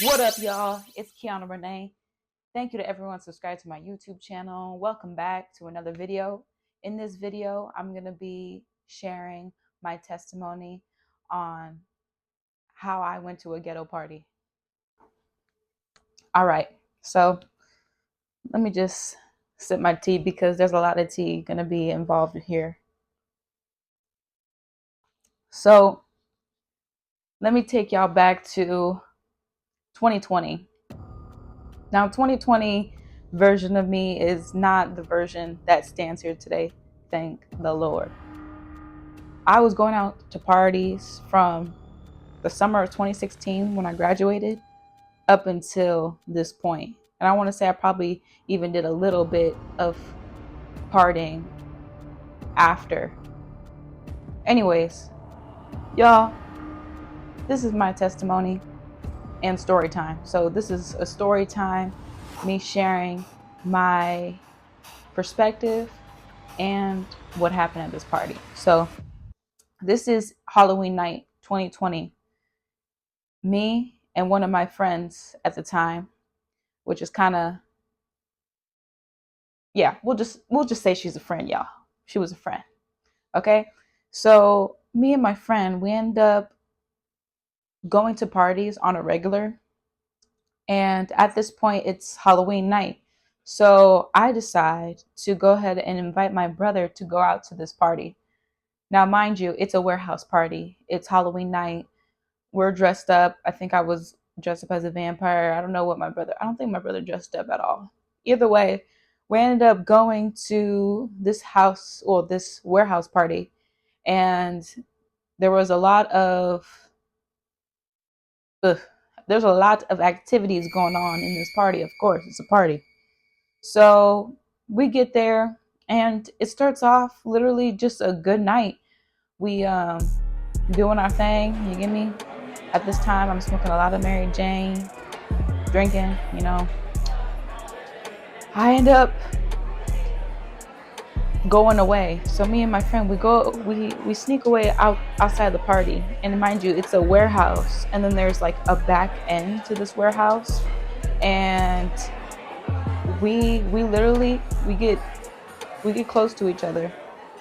What up, y'all? It's Kiana Renee. Thank you to everyone subscribed to my YouTube channel. Welcome back to another video. In this video, I'm going to be sharing my testimony on how I went to a ghetto party. All right, so let me just sip my tea because there's a lot of tea going to be involved here. So let me take y'all back to 2020. Now, 2020 version of me is not the version that stands here today. Thank the Lord. I was going out to parties from the summer of 2016 when I graduated up until this point. And I want to say I probably even did a little bit of partying after. Anyways, y'all, this is my testimony and story time. So this is a story time, me sharing my perspective and what happened at this party. So this is Halloween night 2020. Me and one of my friends at the time, which is kind of, yeah, we'll just say she's a friend, y'all. She was a friend. Okay. So me and my friend, we end up going to parties on a regular. And at this point, it's Halloween night. So I decide to go ahead and invite my brother to go out to this party. Now, mind you, it's a warehouse party. It's Halloween night. We're dressed up. I think I was dressed up as a vampire. I don't think my brother dressed up at all. Either way, we ended up going to this house or this warehouse party. And there was a lot of, ugh, there's a lot of activities going on in this party. Of course, it's a party. So we get there and it starts off literally just a good night. We doing our thing, you get me? At this time, I'm smoking a lot of Mary Jane, drinking, you know. I end up going away. So me and my friend, we sneak away outside the party. And mind you, it's a warehouse. And then there's like a back end to this warehouse. And we literally, we get close to each other,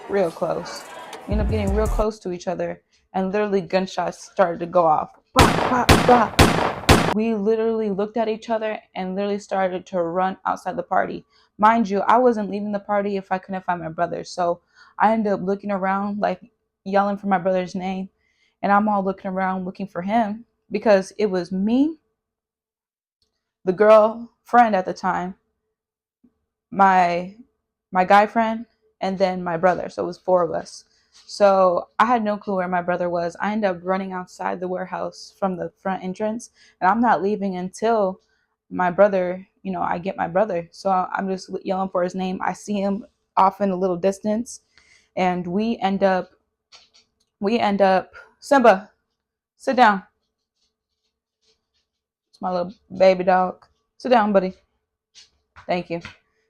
real close. We end up getting real close to each other. And literally gunshots started to go off. Bah, bah, bah. We literally looked at each other and literally started to run outside the party. Mind you, I wasn't leaving the party if I couldn't find my brother. So I ended up looking around, like yelling for my brother's name. And I'm all looking around looking for him because it was me, the girl friend at the time, my guy friend, and then my brother. So it was four of us. So I had no clue where my brother was. I ended up running outside the warehouse from the front entrance, and I'm not leaving until my brother, I get my brother. So I'm just yelling for his name. I see him off in a little distance, and we end up, Simba, sit down. It's my little baby dog. Sit down, buddy. Thank you.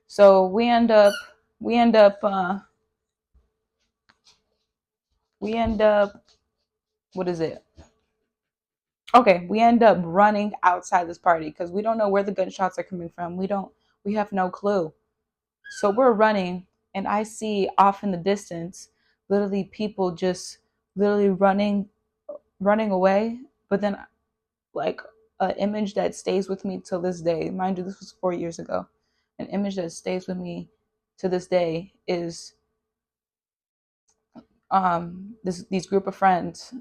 So we end up, we end up, what is it? Okay, we end up running outside this party because we don't know where the gunshots are coming from. We have no clue. So we're running, and I see off in the distance, literally people just literally running away. But then, like, an image that stays with me till this day, mind you, this was 4 years ago. An image that stays with me to this day is these group of friends.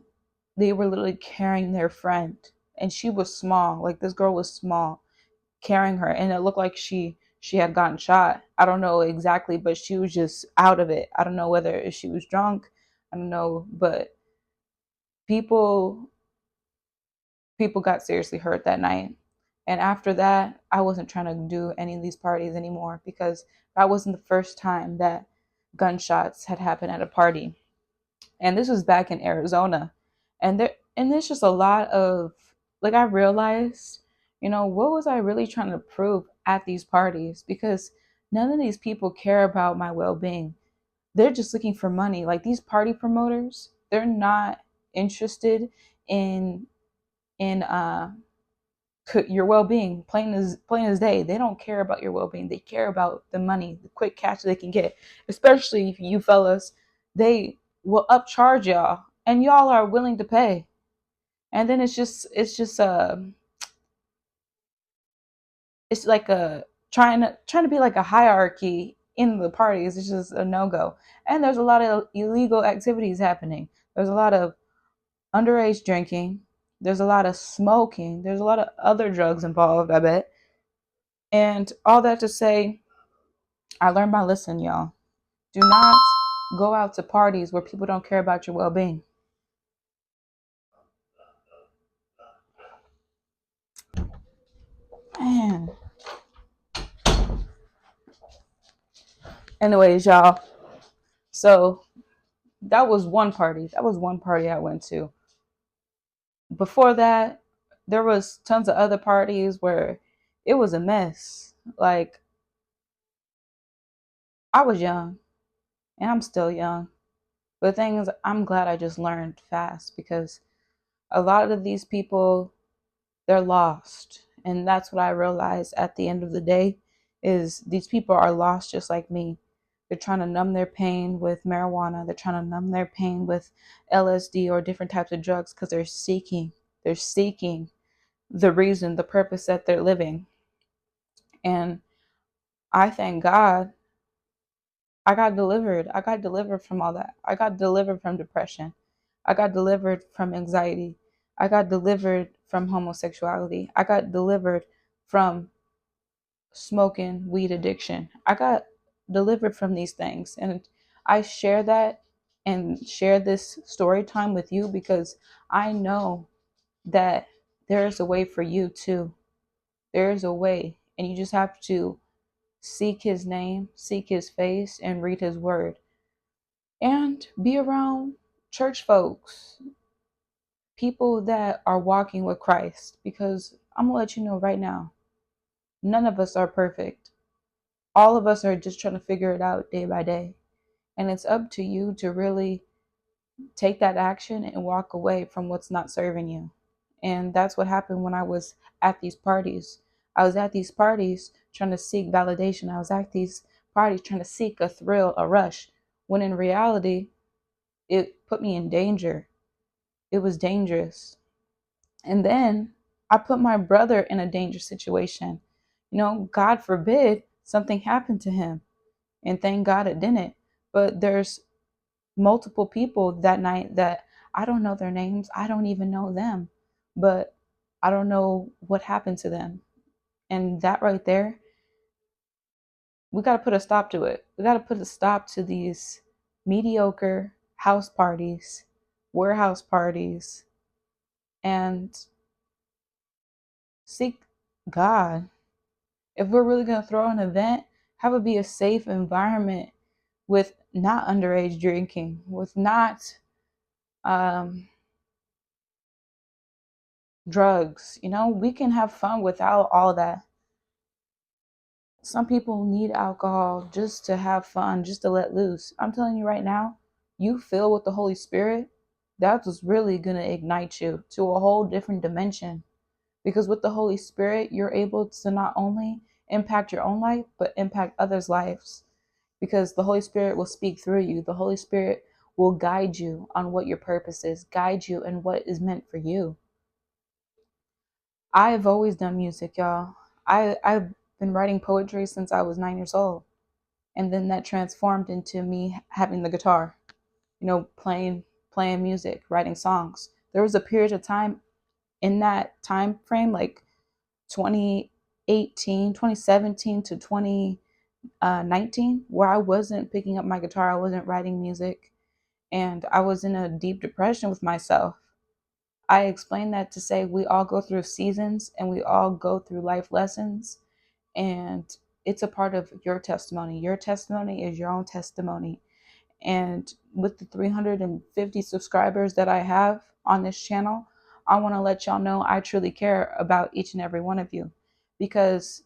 They were literally carrying their friend, and she was small. Like, this girl was small, carrying her, and it looked like she had gotten shot. I don't know exactly, but she was just out of it. I don't know whether she was drunk. I don't know, but people got seriously hurt that night. And after that, I wasn't trying to do any of these parties anymore because that wasn't the first time that gunshots had happened at a party. And this was back in Arizona. And there's just a lot of, like, I realized, what was I really trying to prove at these parties? Because none of these people care about my well-being. They're just looking for money. Like, these party promoters, they're not interested in your well-being. Plain as day, they don't care about your well-being. They care about the money, the quick cash they can get. Especially you fellas, they will upcharge y'all, and y'all are willing to pay. And then it's like a trying to be like a hierarchy in the parties. It's just a no-go. And there's a lot of illegal activities happening. There's a lot of underage drinking. There's a lot of smoking. There's a lot of other drugs involved, I bet. And all that to say, I learned my lesson, y'all. Do not go out to parties where people don't care about your well-being. Man. Anyways, y'all. So that was one party. That was one party I went to. Before that, there was tons of other parties where it was a mess. Like, I was young, and I'm still young. But the thing is, I'm glad I just learned fast, because a lot of these people, they're lost. And that's what I realized at the end of the day, is these people are lost just like me. They're trying to numb their pain with marijuana. They're trying to numb their pain with LSD or different types of drugs, because they're seeking the reason, the purpose that they're living. And I thank God I got delivered. I got delivered from all that. I got delivered from depression. I got delivered from anxiety. I got delivered from homosexuality. I got delivered from smoking, weed addiction. I got delivered from these things. And I share that and share this story time with you, because I know that there is a way for you too. There is a way. And you just have to seek his name, seek his face, and read his word. And be around church folks, people that are walking with Christ. Because I'm going to let you know right now, none of us are perfect. All of us are just trying to figure it out day by day. And it's up to you to really take that action and walk away from what's not serving you. And that's what happened when I was at these parties. I was at these parties trying to seek validation. I was at these parties trying to seek a thrill, a rush, when in reality, it put me in danger. It was dangerous. And then I put my brother in a dangerous situation. God forbid something happened to him. And thank God it didn't. But there's multiple people that night that I don't know their names. I don't even know them. But I don't know what happened to them. And that right there, we got to put a stop to it. We got to put a stop to these mediocre house parties, warehouse parties, and seek God. If we're really going to throw an event, have it be a safe environment with not underage drinking, with not drugs. We can have fun without all that. Some people need alcohol just to have fun, just to let loose. I'm telling you right now, you filled with the Holy Spirit, that's what's really going to ignite you to a whole different dimension. Because with the Holy Spirit, you're able to not only impact your own life, but impact others' lives. Because the Holy Spirit will speak through you. The Holy Spirit will guide you on what your purpose is, guide you in what is meant for you. I have always done music, y'all. I've been writing poetry since I was 9 years old. And then that transformed into me having the guitar, playing music, writing songs. There was a period of time in that time frame, like 2018, 2017 to 2019, where I wasn't picking up my guitar, I wasn't writing music, and I was in a deep depression with myself. I explained that to say we all go through seasons and we all go through life lessons, and it's a part of your testimony. Your testimony is your own testimony. And with the 350 subscribers that I have on this channel, I want to let y'all know I truly care about each and every one of you, because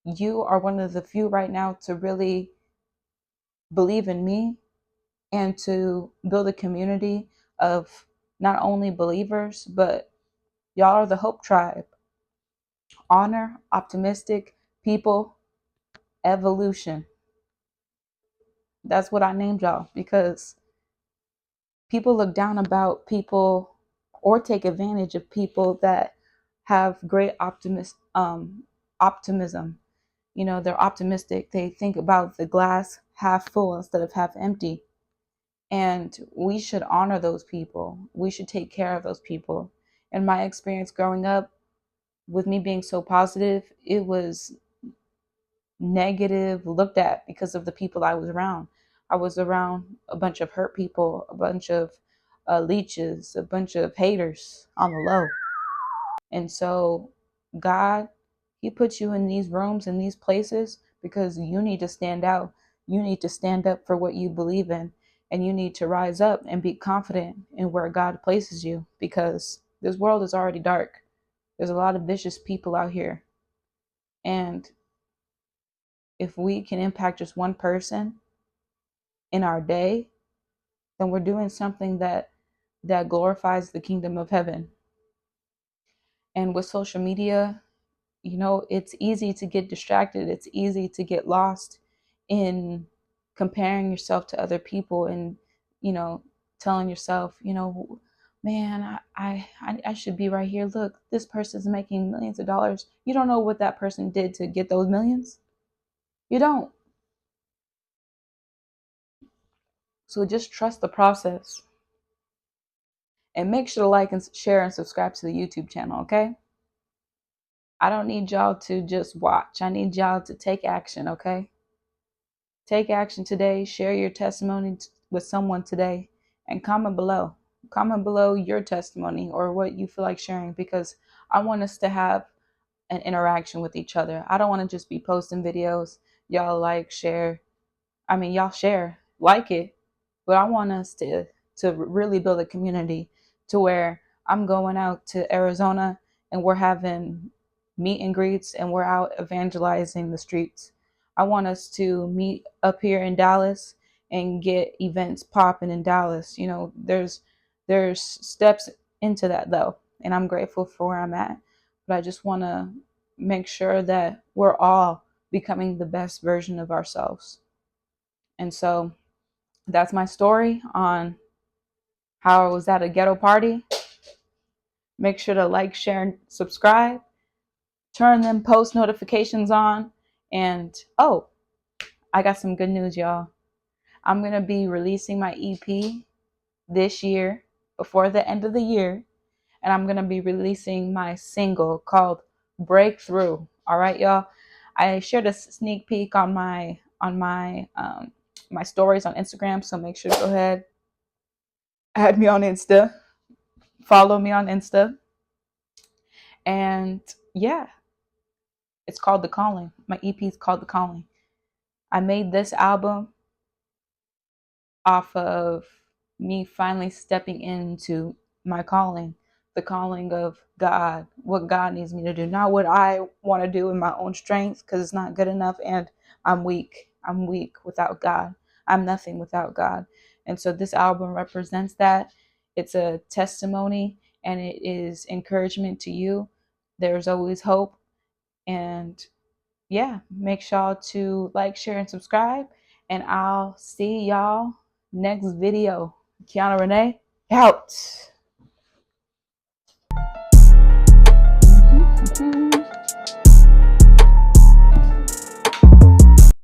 you are one of the few right now to really believe in me and to build a community of not only believers, but y'all are the Hope Tribe. honor optimistic people, evolution. That's what I named y'all, because people look down about people or take advantage of people that have great optimism. You know, they're optimistic. They think about the glass half full instead of half empty. And we should honor those people. We should take care of those people. In my experience growing up, with me being so positive, it was negative looked at because of the people I was around. I was around a bunch of hurt people, a bunch of leeches, a bunch of haters on the low. And so, God, He puts you in these rooms, in these places, because you need to stand out. You need to stand up for what you believe in. And you need to rise up and be confident in where God places you, because this world is already dark. There's a lot of vicious people out here. And if we can impact just one person in our day, then we're doing something that glorifies the kingdom of heaven. And with social media, you know, it's easy to get distracted. It's easy to get lost in comparing yourself to other people and, you know, telling yourself, you know, man, I should be right here. Look, this person's making millions of dollars. You don't know what that person did to get those millions. You don't. So just trust the process and make sure to like and share and subscribe to the YouTube channel, okay? I don't need y'all to just watch. I need y'all to take action, okay? Take action today. Share your testimony with someone today and comment below. Comment below your testimony or what you feel like sharing, because I want us to have an interaction with each other. I don't want to just be posting videos. Y'all like, share. I mean, y'all share, like it, but I want us to really build a community to where I'm going out to Arizona and we're having meet and greets and we're out evangelizing the streets. I want us to meet up here in Dallas and get events popping in Dallas. You know, there's steps into that though, and I'm grateful for where I'm at. But I just want to make sure that we're all becoming the best version of ourselves. And so that's my story on how I was at a ghetto party. Make sure to like, share, and subscribe. Turn them post notifications on. And oh, I got some good news, y'all. I'm going to be releasing my EP this year before the end of the year. And I'm going to be releasing my single called Breakthrough. All right, y'all. I shared a sneak peek on my stories on Instagram, so make sure to go ahead, add me on Insta, follow me on Insta. And yeah, it's called The Calling. My EP is called The Calling. I made this album off of me finally stepping into my calling, the calling of God, what God needs me to do, not what I want to do in my own strength, because it's not good enough and I'm weak. I'm weak without God. I'm nothing without God. And so this album represents that. It's a testimony and it is encouragement to you. There's always hope. And yeah, make sure to like, share, and subscribe. And I'll see y'all next video. Kiana Renee, out.